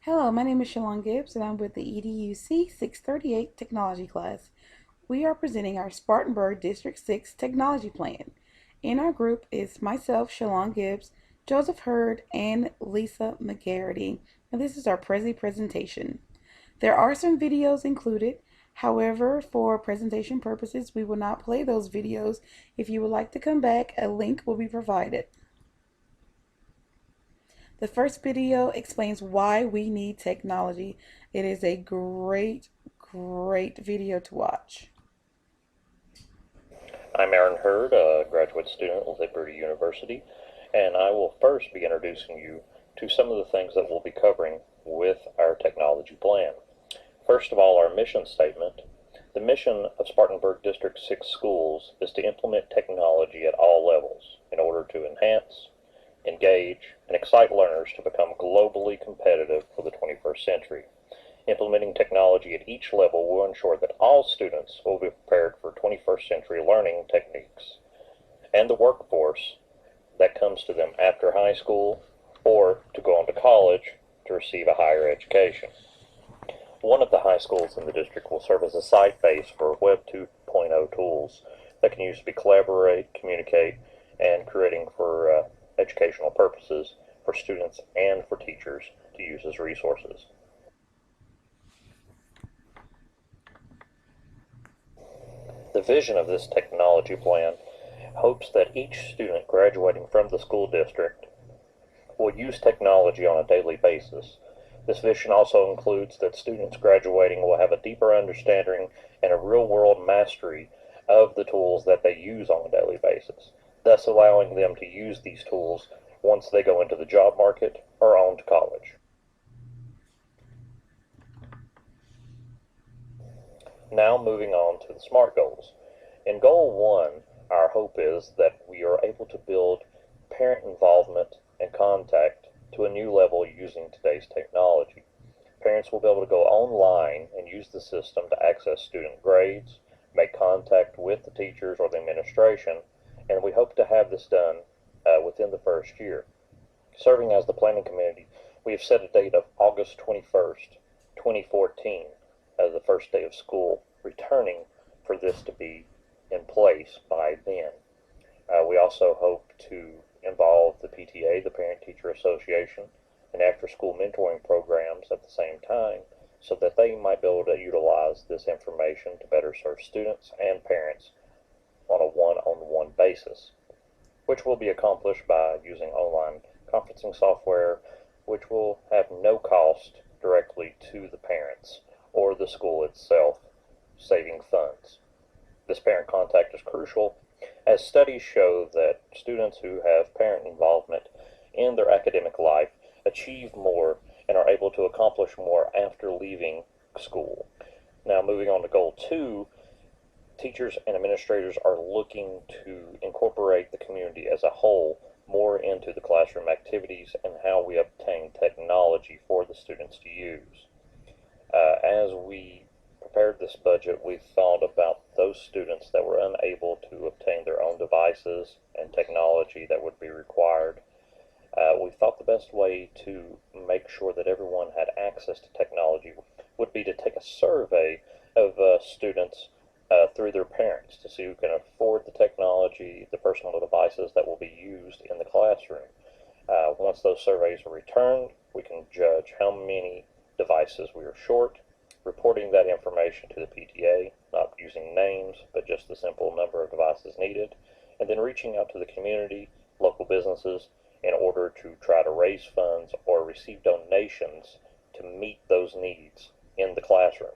Hello, my name is Shalon Gibbs and I'm with the EDUC638 Technology class. We are presenting our Spartanburg District 6 Technology Plan. In our group is myself, Shalon Gibbs, Joseph Hurd, and Lisa McGarity. And this is our presentation. There are some videos included. However, for presentation purposes, we will not play those videos. If you would like to come back, a link will be provided. The first video explains why we need technology. It is a great video to watch. I'm Aaron Hurd, a graduate student at Liberty University, and I will first be introducing you to some of the things that we'll be covering with our technology plan. First of all, our mission statement. The mission of Spartanburg District 6 schools is to implement technology at all levels in order to enhance, engage, and excite learners to become globally competitive for the 21st century. Implementing technology at each level will ensure that all students will be prepared for 21st century learning techniques and the workforce that comes to them after high school or to go on to college to receive a higher education. One of the high schools in the district will serve as a site base for Web 2.0 tools that can use to collaborate, communicate, and creating for educational purposes for students and for teachers to use as resources. The vision of this technology plan hopes that each student graduating from the school district will use technology on a daily basis. This vision also includes that students graduating will have a deeper understanding and a real-world mastery of the tools that they use on a daily basis, thus allowing them to use these tools once they go into the job market or on to college. Now moving on to the SMART goals. In Goal 1, our hope is that we are able to build parent involvement and contact to a new level using today's technology. Parents will be able to go online and use the system to access student grades, make contact with the teachers or the administration, and we hope to have this done within the first year. Serving as the planning committee, we have set a date of August 21st, 2014 as the first day of school, returning for this to be in place by then. We also hope to involve the PTA, the Parent Teacher Association, and after-school mentoring programs at the same time so that they might be able to utilize this information to better serve students and parents on a one-on-one basis, which will be accomplished by using online conferencing software, which will have no cost directly to the parents or the school itself, saving funds. This parent contact is crucial as studies show that students who have parent involvement in their academic life achieve more and are able to accomplish more after leaving school. Now moving on to Goal 2, teachers and administrators are looking to incorporate the community as a whole more into the classroom activities and how we obtain technology for the students to use. As we prepared this budget, we thought about those students that were unable to obtain their own devices and technology that would be required. We thought the best way to make sure that everyone had access to technology would be to take a survey of students through their parents to see who can afford the technology, the personal devices that will be used in the classroom. Once those surveys are returned, we can judge how many devices we are short, reporting that information to the PTA, not using names, but just the simple number of devices needed, and then reaching out to the community, local businesses, in order to try to raise funds or receive donations to meet those needs in the classroom.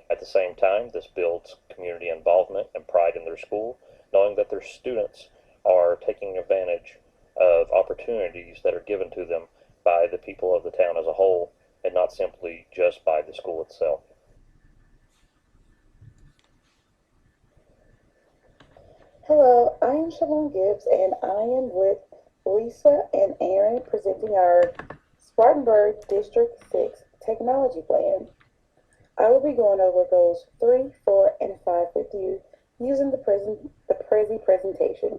At the same time, this builds community involvement and pride in their school, knowing that their students are taking advantage of opportunities that are given to them by the people of the town as a whole, and not simply just by the school itself. Hello, I am Shalon Gibbs and I am with Lisa and Aaron presenting our Spartanburg District 6 Technology Plan. I will be going over goals 3, 4, and 5 with you using the presentation.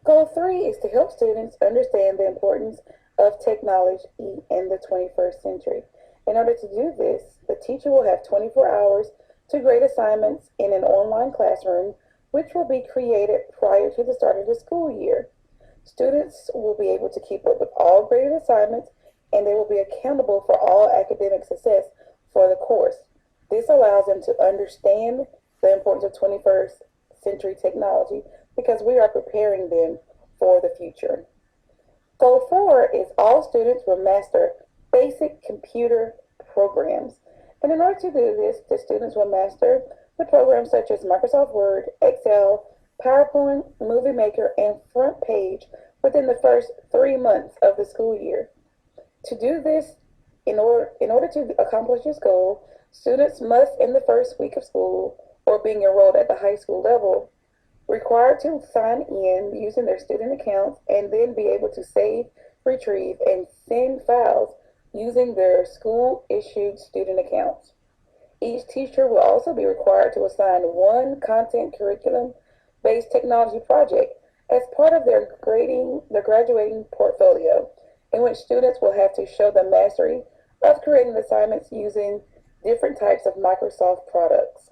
Goal 3 is to help students understand the importance of technology in the 21st century. In order to do this, the teacher will have 24 hours to grade assignments in an online classroom, which will be created prior to the start of the school year. Students will be able to keep up with all graded assignments, and they will be accountable for all academic success for the course. This allows them to understand the importance of 21st century technology because we are preparing them for the future. Goal 4 is all students will master basic computer programs. And in order to do this, the students will master the programs such as Microsoft Word, Excel, PowerPoint, Movie Maker, and Front Page within the first 3 months of the school year. To do this, in order to accomplish this goal, students must, in the first week of school or being enrolled at the high school level, required to sign in using their student accounts and then be able to save, retrieve, and send files using their school-issued student accounts. Each teacher will also be required to assign one content curriculum-based technology project as part of their graduating portfolio, in which students will have to show the mastery of creating assignments using different types of Microsoft products.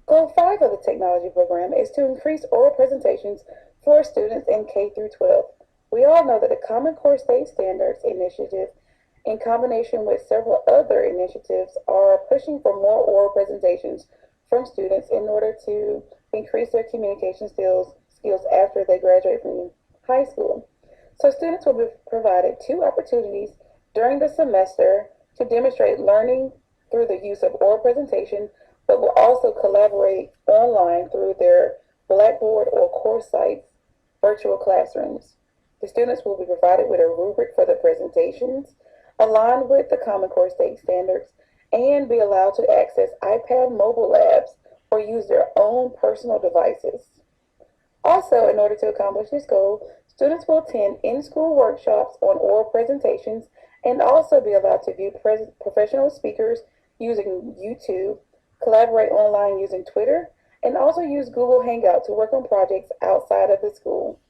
Goal 5 of the technology program is to increase oral presentations for students in K through 12. We all know that the Common Core State Standards Initiative, in combination with several other initiatives, are pushing for more oral presentations from students in order to increase their communication skills after they graduate from high school. So students will be provided 2 opportunities during the semester to demonstrate learning through the use of oral presentation, but will also collaborate online through their Blackboard or course sites, virtual classrooms. The students will be provided with a rubric for the presentations, aligned with the Common Core State Standards, and be allowed to access iPad mobile labs or use their own personal devices. Also, in order to accomplish this goal, students will attend in-school workshops on oral presentations and also be allowed to view professional speakers using YouTube, collaborate online using Twitter, and also use Google Hangout to work on projects outside of the school.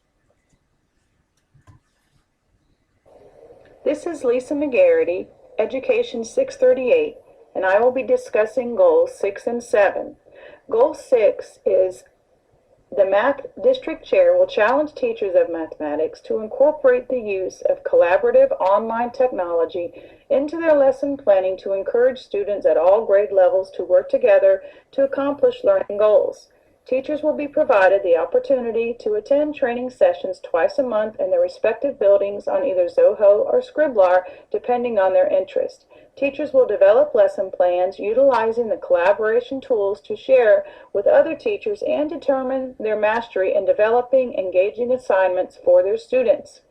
This is Lisa McGarity, Education 638, and I will be discussing goals 6 and 7. Goal 6 is the Math District Chair will challenge teachers of mathematics to incorporate the use of collaborative online technology into their lesson planning to encourage students at all grade levels to work together to accomplish learning goals. Teachers will be provided the opportunity to attend training sessions twice a month in their respective buildings on either Zoho or Scribbler, depending on their interest. Teachers will develop lesson plans utilizing the collaboration tools to share with other teachers and determine their mastery in developing engaging assignments for their students.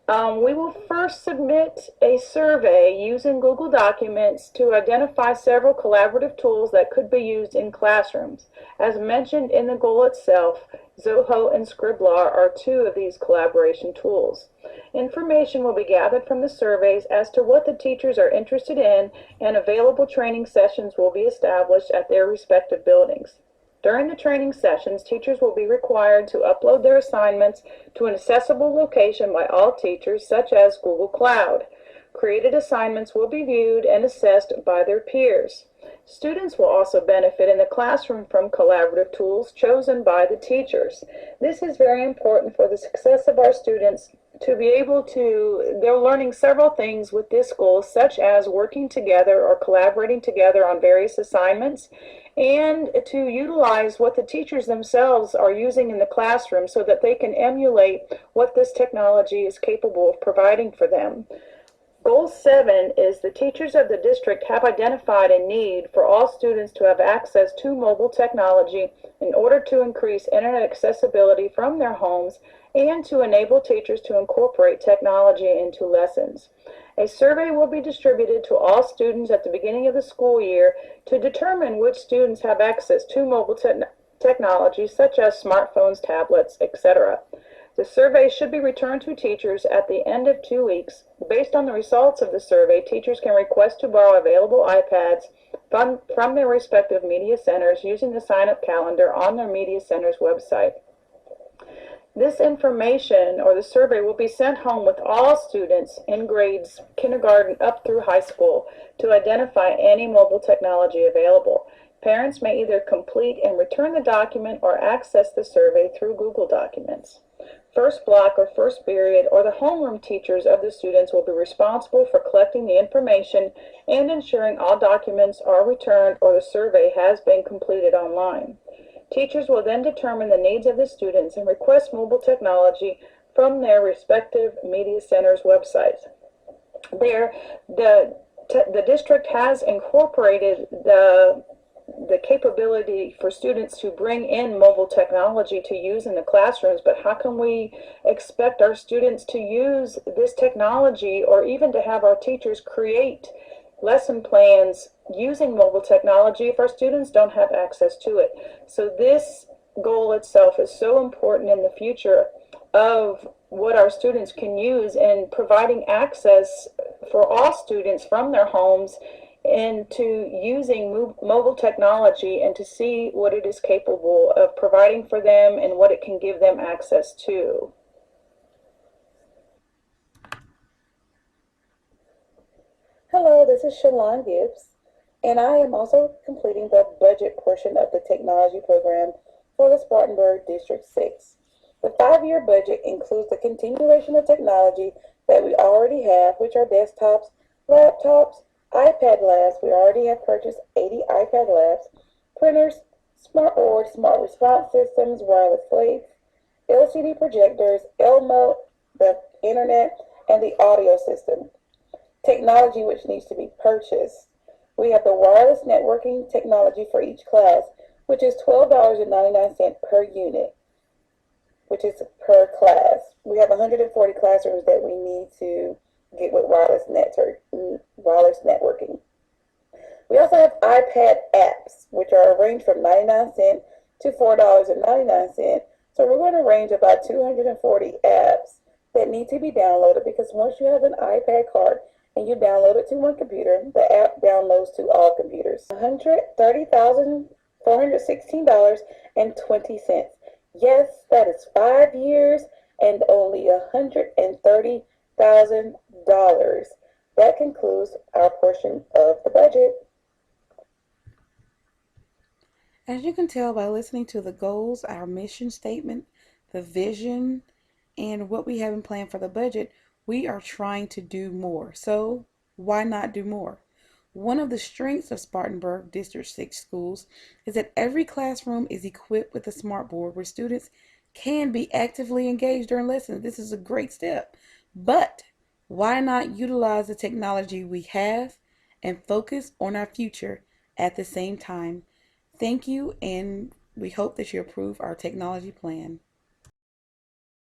We will first submit a survey using Google Documents to identify several collaborative tools that could be used in classrooms. As mentioned in the goal itself, Zoho and Scribbler are 2 of these collaboration tools. Information will be gathered from the surveys as to what the teachers are interested in, and available training sessions will be established at their respective buildings. During the training sessions, teachers will be required to upload their assignments to an accessible location by all teachers, such as Google Cloud. Created assignments will be viewed and assessed by their peers. Students will also benefit in the classroom from collaborative tools chosen by the teachers. This is very important for the success of our students to be able to, they're learning several things with this goal, such as working together or collaborating together on various assignments, and to utilize what the teachers themselves are using in the classroom so that they can emulate what this technology is capable of providing for them. Goal 7 is the teachers of the district have identified a need for all students to have access to mobile technology in order to increase internet accessibility from their homes and to enable teachers to incorporate technology into lessons. A survey will be distributed to all students at the beginning of the school year to determine which students have access to mobile technology such as smartphones, tablets, etc. The survey should be returned to teachers at the end of 2 weeks. Based on the results of the survey, teachers can request to borrow available iPads from their respective media centers using the sign-up calendar on their media center's website. This information or the survey will be sent home with all students in grades kindergarten up through high school to identify any mobile technology available. Parents may either complete and return the document or access the survey through Google Documents. First block or first period or the homeroom teachers of the students will be responsible for collecting the information and ensuring all documents are returned or the survey has been completed online. Teachers will then determine the needs of the students and request mobile technology from their respective media centers' websites. The district has incorporated the capability for students to bring in mobile technology to use in the classrooms, but how can we expect our students to use this technology or even to have our teachers create lesson plans using mobile technology if our students don't have access to it? So this goal itself is so important in the future of what our students can use in providing access for all students from their homes into using mobile technology and to see what it is capable of providing for them and what it can give them access to. Hello, this is Shalon Gibbs, and I am also completing the budget portion of the technology program for the Spartanburg District 6. The 5-year budget includes the continuation of technology that we already have, which are desktops, laptops, iPad labs. We already have purchased 80 iPad labs, printers, smart boards, smart response systems, wireless slates, LCD projectors, Elmo, the internet, and the audio system. Technology which needs to be purchased. We have the wireless networking technology for each class, which is $12.99 per unit, which is per class. We have 140 classrooms that we need to get with wireless networking. We also have iPad apps, which are ranged from 99 cents to $4.99. So we're going to range about 240 apps that need to be downloaded, because once you have an iPad card and you download it to one computer, the app downloads to all computers. $130,416.20. Yes, that is 5 years and only $130,000. That concludes our portion of the budget. As you can tell by listening to the goals, our mission statement, the vision, and what we have in plan for the budget, we are trying to do more. So why not do more? One of the strengths of Spartanburg District 6 schools is that every classroom is equipped with a smart board where students can be actively engaged during lessons. This is a great step. But why not utilize the technology we have and focus on our future at the same time? Thank you, and we hope that you approve our technology plan.